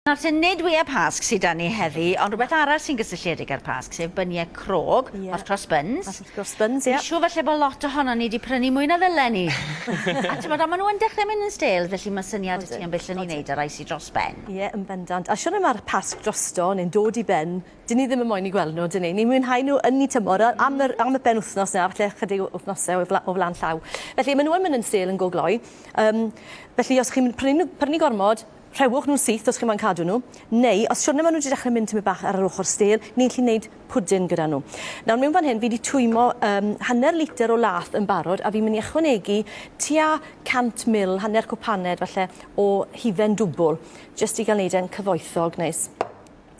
Nawr sy'n nid wyau pasg sydd da ni heddi, ond rhywbeth arall sy'n gysylltiedig â'r pasg, sef byniau crog, o'r dros Byns. Dros Byns, ie. Siw falle bod lot ohono ni wedi prynu mwy na ddylen ni. A ti'n bod, maen nhw'n dechrau mynd yn stêl, felly mae syniad y ti am bell yn ei wneud ar ais i dros ben. Ie, yn bendant. A siwr mae'r pasg drosto, neu'n dod i ben, dyn ni ddim yn moyn i gweld nhw, dyn ni. Ni'n mwynhau nhw yn ei tymor am y ben wythnos na, falle chydig wythnosau o flan llaw. Felly, maen nhw yn mynd yn stêl yn gogloi. Felly, os chi'n prynu gormod, rhewch nhw'n syth os chi'n ma'n cadw nhw, neu os siwrna maen nhw wedi dechrau mynd tymor bach ar yr ochr stêl, ni'n gallu gwneud pwdin gyda nhw. Nawr, mewn fan hyn, fi wedi twymo 100 litr o lath yn barod, a fi'n mynd i ychwanegu tua 100 ml, hanner cwpaned falle, o hufen dwbl, jyst i gael wneud e'n cyfoethog neis.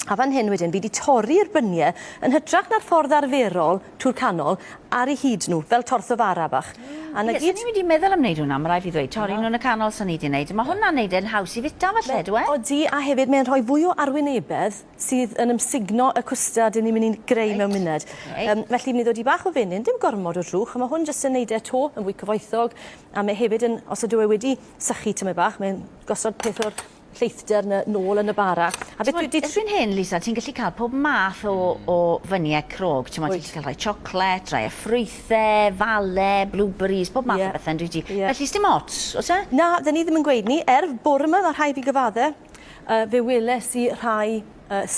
A fan hyn wedyn, fi wedi torri'r byniau yn hytrach na'r ffordd arferol trwy'r canol ar eu hyd nhw, fel torth o fara bach. Ie, sy'n ni wedi meddwl am wneud hwnna, mae rai fi ddweud, torri nhw'n y canol sy'n ni wedi wneud. Mae hwnna'n wneud e'n haws i fita falle, dwi? Odi, a hefyd mae'n rhoi fwy o arwynebedd sydd yn ymsugno y cwsta dyn ni'n mynd i'n greu mewn munud. Felly, ni'n ddod i bach o fenyn, dim gormod o drwch, a mae hwn jyst yn wneud e to yn fwy cyfoethog, a mae hefyd yn, os ydw i wedi sychu tymor bach, mae'n gosod peth o'r lleithder nôl yn y bara. Erbyn hyn, Lisa, ti'n gallu cael pob math o fyniau crog. Ti'n gallu cael rhai siocled, rhai ffrwythau, fale, blueberries, pob math o bethau, dwi di. Felly, sdim ots, oes e? Na, dyn ni ddim yn gweud ni. Bore yma, mae rhai fi gyfaddau, fe weles i rhai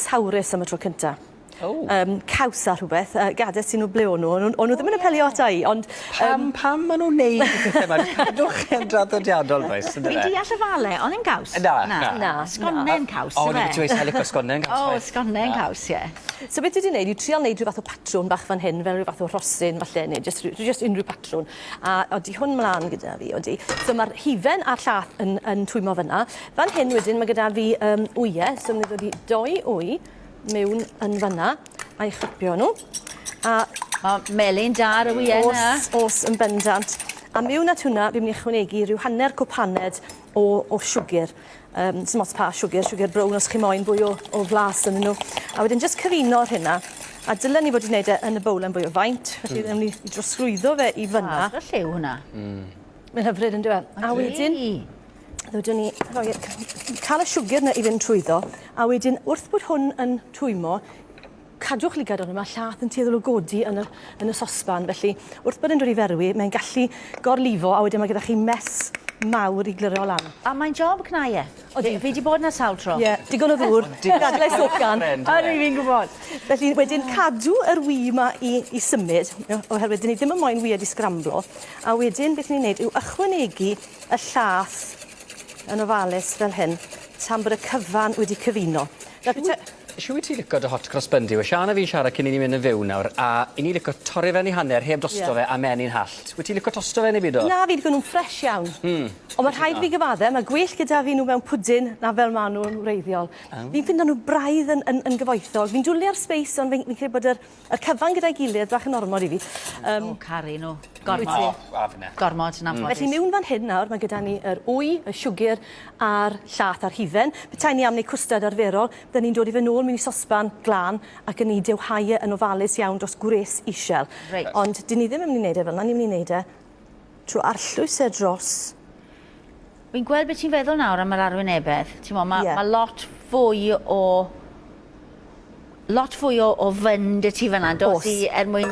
sawrus am y tro cyntaf. Caws a rhywbeth, gades i nhw ble o'n nhw. O'n nhw ddim yn apelio ata i, ond... Pam maen nhw'n neud y pethau yma? Cadwch yn draddodiadol, boes, yn Fi deall y fale, ond yn caws? Na. Sgonne'n caws, O, ni wedi dweud licio sgonne'n caws. O, sgonne'n caws, ie. So beth wedi wneud, yw trial wneud rhyw fath o patrwn bach fan hyn, fel rhyw fath o rosyn, falle, neu just unrhyw patrwn. A odi hwn mlaen gyda fi, odi. So mae'r hufen a'r llath yn twymo fyna. Fan hyn wedyn, mae gyda fi wyau, so mae'n dod i 2 wy mewn yn fyna, a'i chrypio nhw. O, melyn dar y wyau yna. Os yn bendant. A mewn at hwnna, fi'n mynd i ychwanegu rhyw hanner cwpaned o siwgr. Sim ots pa siwgr brown os chi moyn fwy o flas yn nhw. A wedyn jyst cyfuno'r hynna. A dylen ni fod i wneud e yn y bowl yn fwy o faint. Felly, ddim ni drosglwyddo fe i fyna. Y lliw hwnna. Mae'n hyfryd yn dweud. A wedyn, ddodwn ni cael y siwgr yna i fynd trwyddo. A wedyn, wrth bod hwn yn twymo, cadwch ligad o'n yma, llath yn tueddol o godi yn y sosban. Felly, wrth bod yn dod i ferwi, mae'n gallu gorlifo, a wedyn mae gyda chi mes mawr i glirio lan. A mae'n job cnau e? Fi wedi bod yna sawl tro. Ie, digon o ddŵr, gadlau socan. A ni fi'n gwybod. Felly, wedyn cadw yr wy yma i symud, oherwydd ni ddim yn moyn wy wedi sgramblo. A wedyn, beth ni'n neud yw ychwanegu y llath yn ofalus fel hyn, tan bod y cyfan wedi cyfuno. Siw i ti licio dy hot cross bundy? Wa Sian a fi'n siarad cyn i ni mynd yn fyw nawr, a i ni licio torri fe'n i hanner, heb dosto fe a meny'n hallt. Wyt ti licio tosto fe neu byd o? Na, fi licio nhw'n ffres iawn. Ond mae rhaid fi gyfaddau, mae gwell gyda fi nhw mewn pwdin na fel maen nhw'n wreiddiol. Fi'n ffindo nhw braidd yn gyfoethog. Fi'n dwlu ar space, ond fi'n credu bod yr cyfan gyda'i gilydd bach yn ormod i fi. O, caru nhw. Gormod yn amlodus. Felly mewn fan hyn nawr, mae gyda ni yr wy, y siwgr a'r llath a'r hufen. Petai ni am wneud cwstad arferol, byddwn ni'n dod i fy nôl mewn i sosban glân ac yn ei dewhau yn ofalus iawn dros gwres isel. Ond dyn ni ddim yn mynd i wneud e fel yna, ni'n mynd i wneud e trwy arllwys e dros. Fi'n gweld beth ti'n feddwl nawr am yr arwynebedd. Mae lot fwy o fynd y ti fyna, dos i mwyn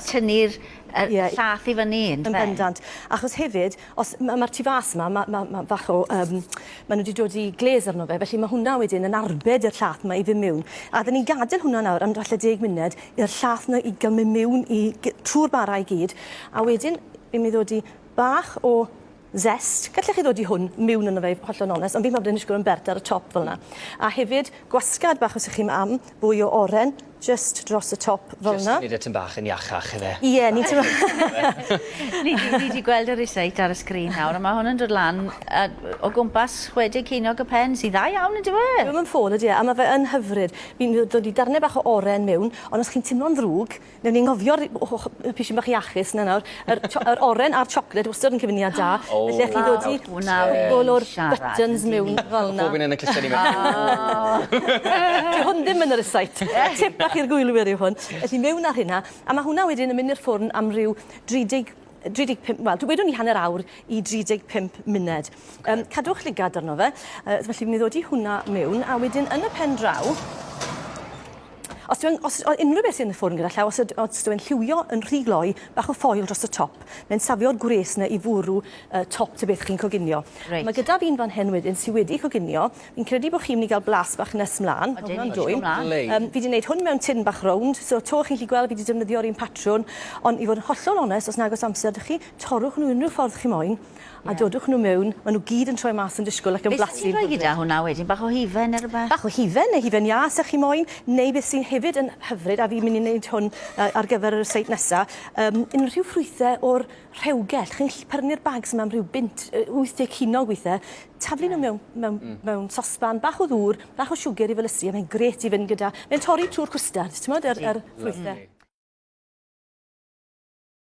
tynnu'r llath i fyny. Yn bendant. Achos hefyd, mae'r tu fas yma, mae bach o... Maen nhw wedi dod i gles arno fe, felly mae hwnna wedyn yn arbed y llath yma i fynd mewn. A dyn ni'n gadael hwnna nawr am falle 10 munud i'r llath yna i gael mynd mewn trwy'r bara i gyd. A wedyn, fi'n mynd ddod i bach o zest. Gallech chi ddod i hwn mewn yna fe, hollol onest, ond fi'n meddwl bod yn ysgol yn bert ar y top fel yna. A hefyd, gwasgad bach os ych chi'n am, fwy o oren, just dros y top fel yna. Just nid y tyn bach yn iachach, idde. Ie, ni ti'n bach. Ni wedi gweld y receit ar y sgrin nawr, a mae hwn yn dod lan o gwmpas 60 ceiniog y pen, sydd dda iawn yn dweud. Dwi'n mynd ffôn ydy, a mae fe yn hyfryd. Fi'n dod i darnau bach o oren mewn, ond os chi'n teimlo'n ddrwg, newn ni'n ngofio'r pishin bach iachus na nawr, yr oren a'r siocled wastad yn cyfyniad da. Felly chi ddod i bol o'r buttons mewn fel yna. Bob un yn y clusten i mewn. Di hwn ddim yn yr receit. Tip bach i'r gwylwyr yw hwn. Felly mewn ar hynna, a mae hwnna wedyn yn mynd i'r ffwrn am ryw 30 35, wel, wedwn ni hanner awr i 35 munud. Cadwch ligad arno fe, felly mi ddod i hwnna mewn, a wedyn yn y pen draw, os unrhyw beth sy'n y ffwrn gyda llaw, os dwi'n lliwio yn rhy gloi, bach o ffoil dros y top, mae'n safio'r gwres yna i fwrw top ty beth chi'n coginio. Reit. Mae gyda fi'n fan hyn wedyn sydd wedi coginio, fi'n credu bod chi'n mynd i gael blas bach nes mlaen. Ydyn, Fi wedi gwneud hwn mewn tin bach rownd, so to chi'n gallu gweld fi wedi defnyddio'r un patrwn, ond i fod yn hollol onest, os nag oes amser, ydych chi, torrwch nhw unrhyw ffordd chi moyn, a dodwch nhw mewn, maen nhw gyd yn troi mas yn disgwyl ac yn blasu. Beth sy'n rhoi gyda hwnna wedyn? Bach o hifen neu rhywbeth? Bach o hifen, neu hifen ias ych chi moyn, neu beth sy'n hefyd yn hyfryd, a fi'n mynd i wneud hwn ar gyfer y seit nesaf, unrhyw ffrwythau o'r rhewgell. Chi'n gallu prynu'r bags yma am rhyw bint, 80 kilo weithiau, taflu nhw mewn sosban, bach o ddŵr, bach o siwgr i felysu, a mae'n gret i fynd gyda. Mae'n torri trwy'r cwstard, ti'n modd, yr ffrwythau.